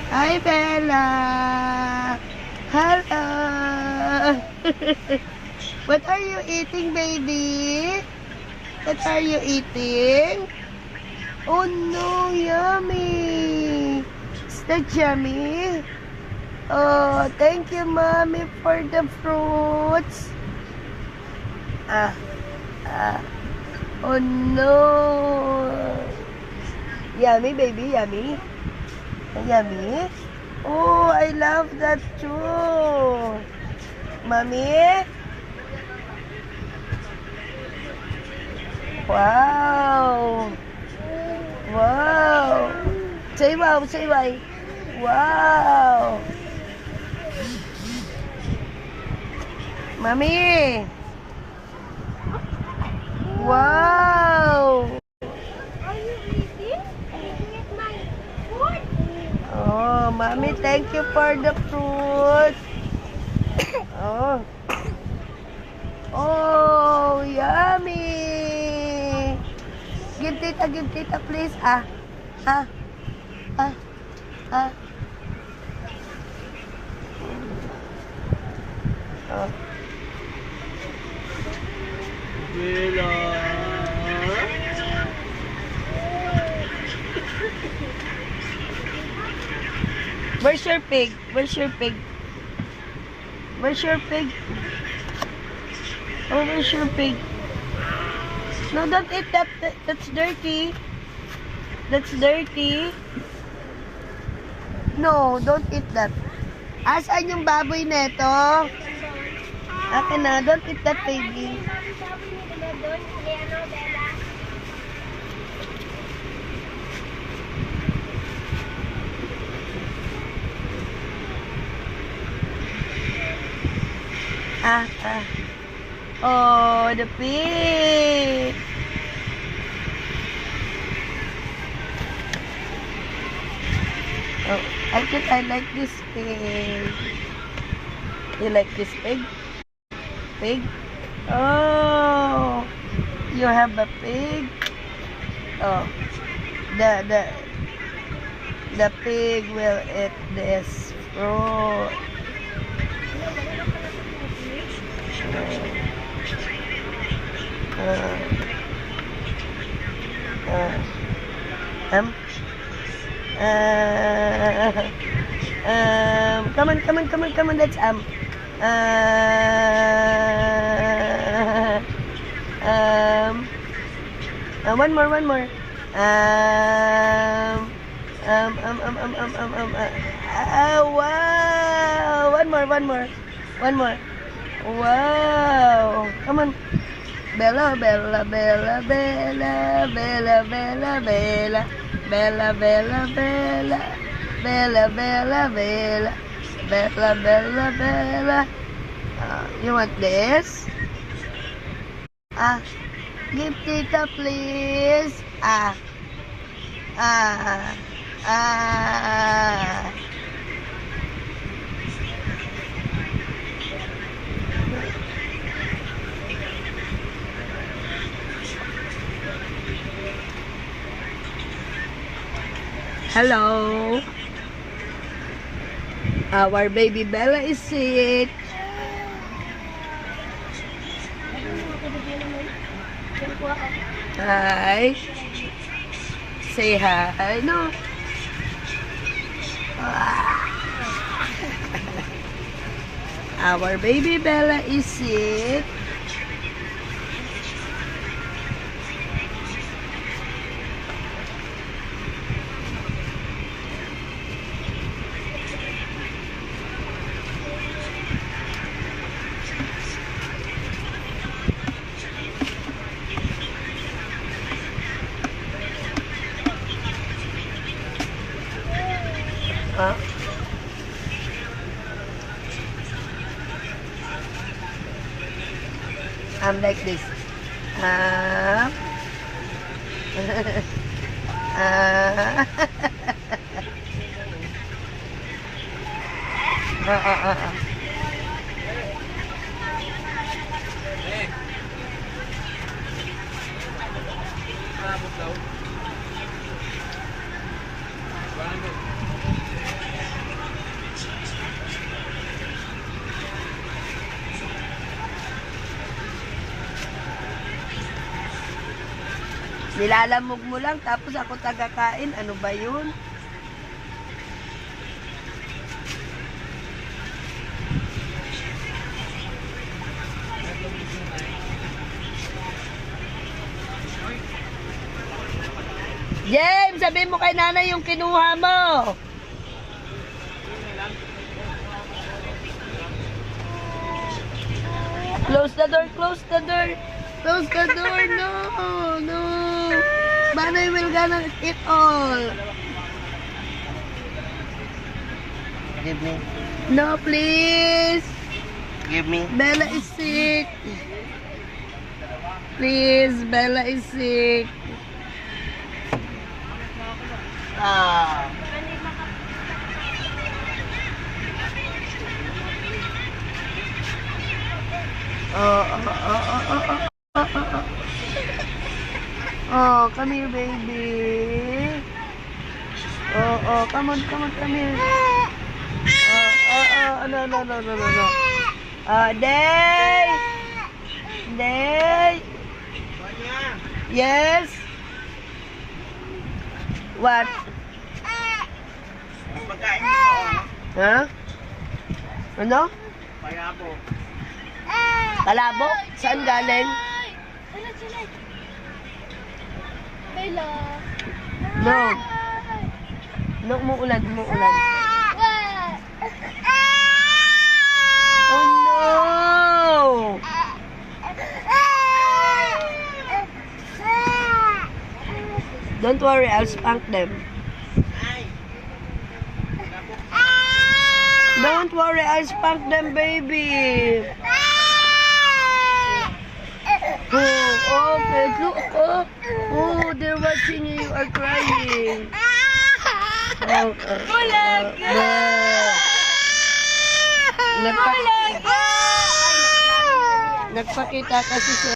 Hi, Bella. Hello. What are you eating, baby? What are you eating? Oh no, yummy. Is that yummy? Oh, thank you, mommy, for the fruits. Ah, ah. Oh no. Yummy, baby, yummy. Yummy. Oh, I love that too. Mommy? Wow. Wow. Say wow, say why. Wow. Mommy. Wow. Are you eating? Eating at my food? Oh, mommy, thank you for the fruit. Oh. Oh, yummy. Give tita, please. Ah. Ah. Ah. Ah. Oh. Bella. Where's your pig? Where's your pig? Where's your pig? Oh, where's your pig? No, don't eat that. That's dirty. That's dirty. No, don't eat that. Asan yung baboy neto? Akin na, don't eat that, baby. Sabi nila doon, Leano, Bella. Ah, ah. Oh, the pig. Oh, I think I like this pig. You like this pig? Pig? Oh, you have a pig? Oh, the pig will eat this fruit. Um, come on, let's one more. Wow, one more. Wow, come on. Bella. Bella. You want this? Ah, give tita please. Ah. Hello. Our baby Bella is sick. Hi. Say hi. No. Our baby Bella is sick. Huh? I'm like this. Ah. Nilalamog mo lang, tapos ako tagakain. Ano ba yun? James, sabihin mo kay nanay yung kinuha mo. Close the door, close the door. Close the door, no, no. Manay will gonna eat all. Give me. No, please. Give me. Bella is sick. Please, Bella is sick. Ah. Oh, come here, baby. Come on, come here. No. Day! Day! Yes? What? Pagkain mo. Ha? Ano? Payabo. Kalabo? Saan galing? Bella. No. No, umuulan. Oh no! Don't worry, I'll spank them. Don't worry, I'll spank them, baby. Oh, okay, look. Oh, they're watching you. You are crying. Nagpakita kasi siya.